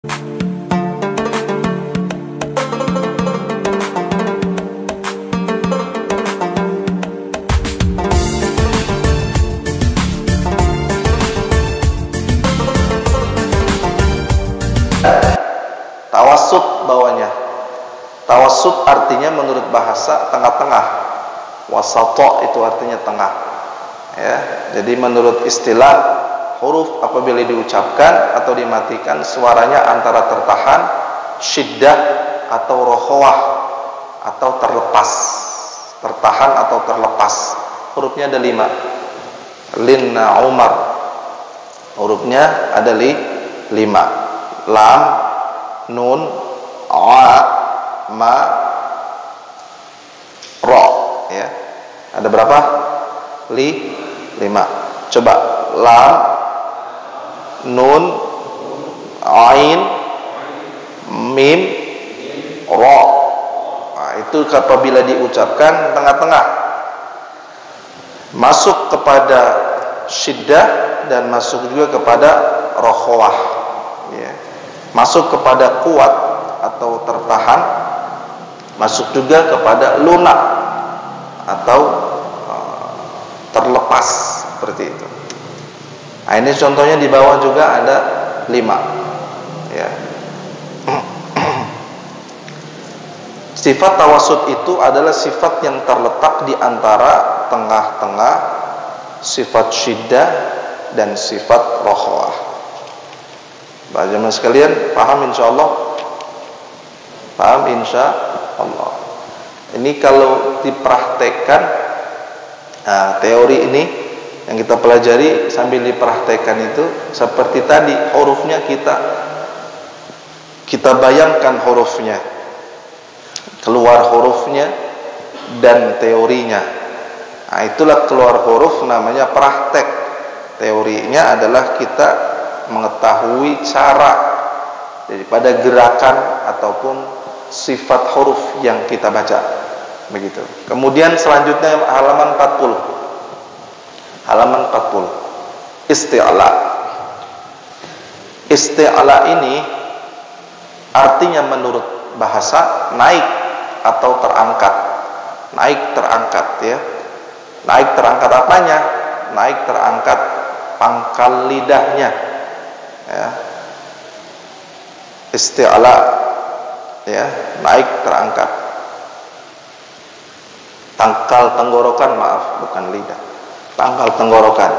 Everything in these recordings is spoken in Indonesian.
Tawassut bawahnya. Tawassut artinya menurut bahasa tengah-tengah. Wasata itu artinya tengah. Ya, jadi menurut istilah huruf apabila diucapkan atau dimatikan suaranya antara tertahan, syiddah atau rokhawah atau terlepas. Tertahan atau terlepas. Hurufnya ada 5. Linna Umar. Hurufnya ada 5. Lam, nun, a, ma, ro, ya. Ada berapa? 5. Coba lam, nun, ain, mim, ro. Nah, itu apabila diucapkan tengah-tengah, masuk kepada syiddah dan masuk juga kepada rokhawah, ya. Masuk kepada kuat atau tertahan, masuk juga kepada lunak atau terlepas, seperti itu. Nah, ini contohnya di bawah juga ada 5, ya. Sifat tawassut itu adalah sifat yang terletak di antara tengah-tengah sifat syiddah dan sifat rokhawah. Jemaah sekalian, paham insyaallah? Paham insyaallah. Ini kalau dipraktekkan, teori ini yang kita pelajari sambil dipraktekkan itu seperti tadi, hurufnya kita bayangkan hurufnya, keluar hurufnya dan teorinya. Nah, itulah keluar huruf namanya praktek. Teorinya adalah kita mengetahui cara daripada gerakan ataupun sifat huruf yang kita baca, begitu. Kemudian selanjutnya halaman 40. Halaman 40. Isti'la. Isti'la ini artinya menurut bahasa naik atau terangkat. Naik terangkat, ya. Naik terangkat apanya? Naik terangkat pangkal lidahnya. Ya. Isti'la, ya, naik terangkat. Pangkal tenggorokan, maaf, bukan lidah. Pangkal tenggorokan.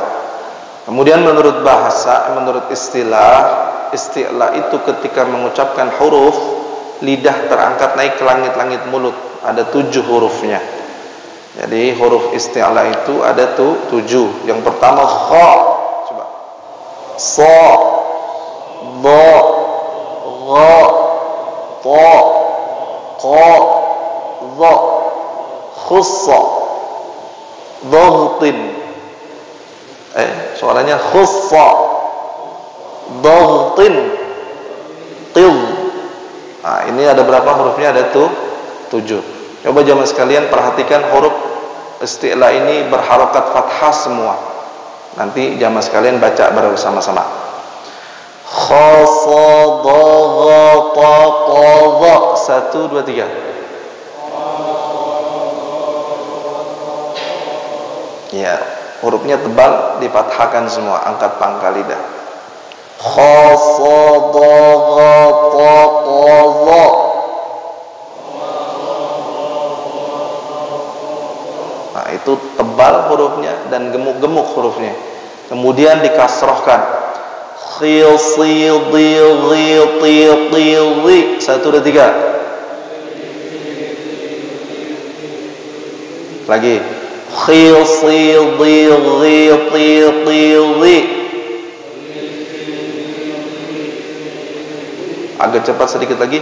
Kemudian menurut bahasa, menurut isti'la itu ketika mengucapkan huruf, lidah terangkat naik ke langit-langit mulut. Ada 7 hurufnya. Jadi huruf isti'la itu ada 7. Yang pertama kha. Coba. Sa, ba, gha, ta, qa, dha, khussa, dhaghtin. Suaranya khussa, dhaghtin, qil. Nah, ini ada berapa hurufnya? Ada 7. Coba jemaah sekalian perhatikan huruf isti'la ini berharokat fathah semua. Nanti jemaah sekalian baca bersama-sama. Khafadha. 1, 2, 3. Ya, hurufnya tebal, difathahkan semua, angkat pangkal lidah. Khafadha. Nah, itu tebal hurufnya dan gemuk-gemuk hurufnya. Kemudian dikasrohkan. Khil, sil, dil, ghil, til, til, li. 1, 2, 3. Lagi. Khil, sil, dil, ghil, til, til, li. Agak cepat sedikit lagi.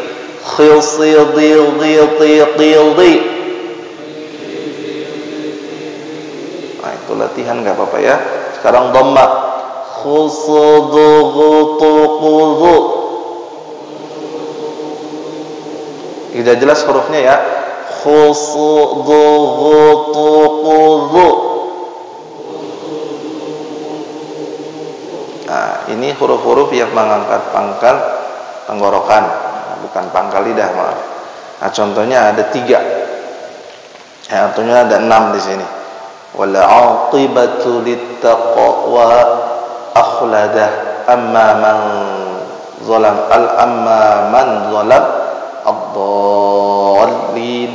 Khil, sil, dil, ghil, til, til, li. Nah, itu latihan, nggak apa-apa ya. Sekarang dhamma. Khusudugutukudu. Tidak jelas hurufnya ya. Khusudugutukudu. Nah, ini huruf-huruf yang mengangkat pangkal tenggorokan, bukan pangkal lidah, maaf. Nah, contohnya ada 3. Ya, contohnya ada 6 di sini. Wal 'aqibatu littaqwa akhladah amma man zalam ad-dallin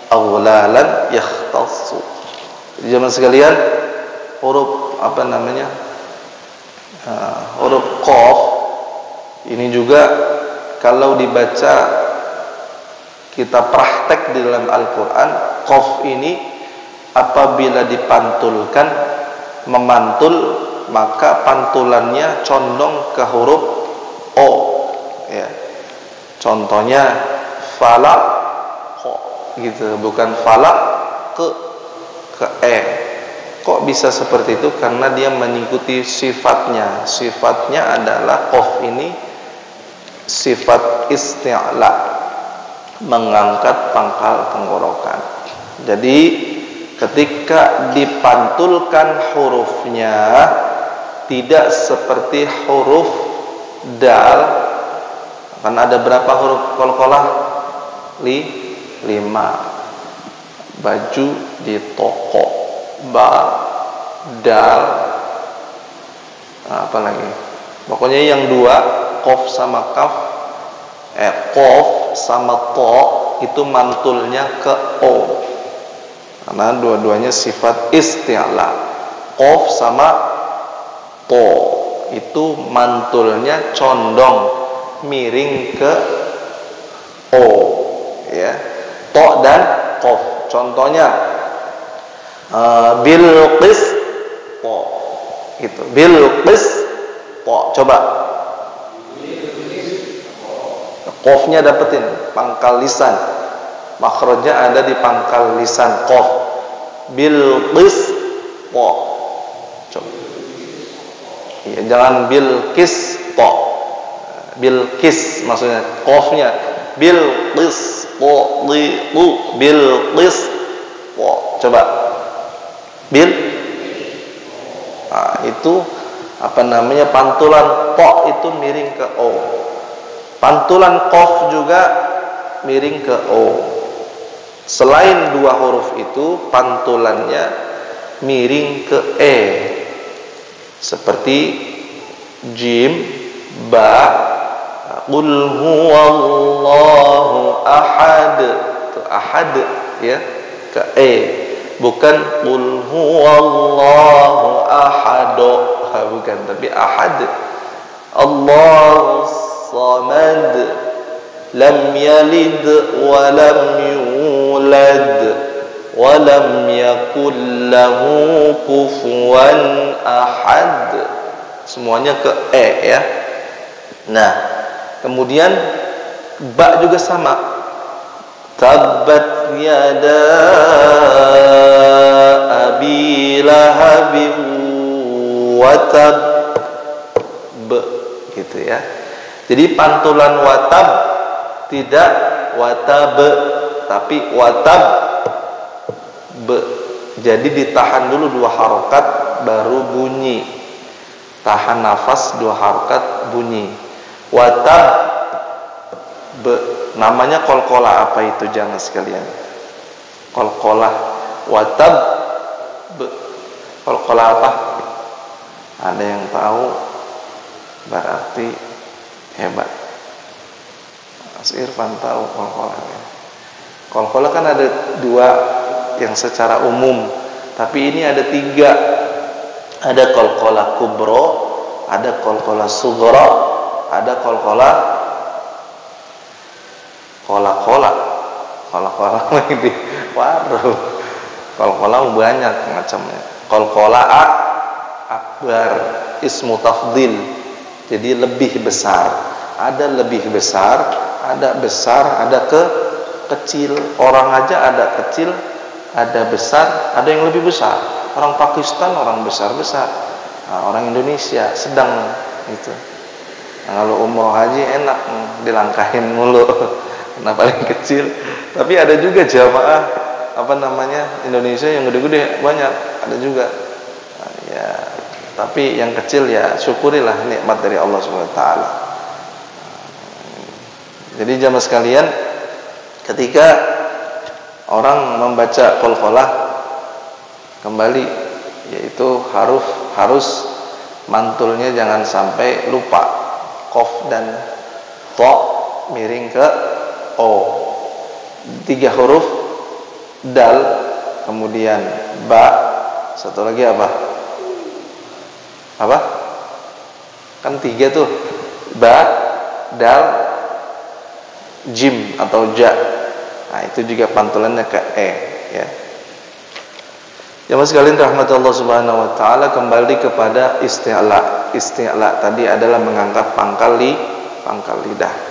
aghlalan yakhtassu. Jemaah sekalian, huruf huruf qaf ini juga kalau dibaca, kita praktek di dalam Al-Quran, qaf ini apabila dipantulkan, memantul, maka pantulannya condong ke huruf O, ya. Contohnya falak gitu, bukan falak ke e. Kok bisa seperti itu? Karena dia mengikuti sifatnya. Sifatnya adalah qaf ini sifat isti'la, mengangkat pangkal tenggorokan. Jadi ketika dipantulkan hurufnya tidak seperti huruf dal. Kan ada berapa huruf qalqalah? 5. Baju di toko, ba, dal, apa lagi? Pokoknya yang 2, qaf sama kaf, qaf sama to itu mantulnya ke o. Karena dua-duanya sifat isti'la. Qaf sama to itu mantulnya condong miring ke o, ya. To dan qaf. Contohnya Bilqis to, gitu. Bilqis to. Coba qafnya dapetin pangkal lisan, makhrajnya ada di pangkal lisan qaf. Bilqis to. Coba. Ya, jangan Bilqis to. Bilqis maksudnya qafnya Bilqis to, Bilqis to. Coba bil. Nah, itu pantulan to itu miring ke o. Pantulan qaf juga miring ke o. Selain 2 huruf itu, pantulannya miring ke e. Seperti jim, ba, qul huwallahu ahad. Itu ahad, ya, ke e. Bukan qul huwallahu ahad, bukan, tapi ahad. Allahus samad, lam yalid wa lam yulad wa lam yakul lahu kufuwan ahad. Semuanya ke e, ya. Nah, kemudian ba juga sama. Tabbat yada abi lahabin wa tab, gitu ya. Jadi pantulan watab tidak watab, tapi watab be. Jadi ditahan dulu 2 harokat baru bunyi. Tahan nafas 2 harokat bunyi. Watab be. Namanya qalqalah. Apa itu jangan sekalian? Qalqalah. Watab be. Qalqalah apa? Ada yang tahu? Berarti hebat. Mas Irfan tahu qalqalah. Qalqalah kan ada 2 yang secara umum, tapi ini ada 3. Ada qalqalah kubro, ada qalqalah sughra, ada qalqalah kola lagi di warung. Qalqalah banyak macamnya. Qalqalah akbar, ismu tafdil, jadi lebih besar. Ada lebih besar, ada besar, ada kecil. Orang aja ada kecil, ada besar, ada yang lebih besar. Orang Pakistan orang besar-besar, nah, orang Indonesia sedang gitu. Nah, kalau umroh haji enak, dilangkahin mulu. Nah, paling kecil. Tapi ada juga jamaah Indonesia yang gede-gede banyak, ada juga. Nah, ya, tapi yang kecil ya syukurilah nikmat dari Allah Subhanahu wa taala. Jadi jamaah sekalian, ketika orang membaca qalqalah kembali, yaitu harus mantulnya jangan sampai lupa. Qaf dan ta miring ke o. 3 huruf dal, kemudian ba, satu lagi apa? Apa? Kan 3 tuh. Ba, dal, jim atau ja. Nah, itu juga pantulannya ke e, ya. Jamaah sekalian rahmatullah subhanahu wa ta'ala, kembali kepada isti'la. Isti'la tadi adalah mengangkat pangkal lidah.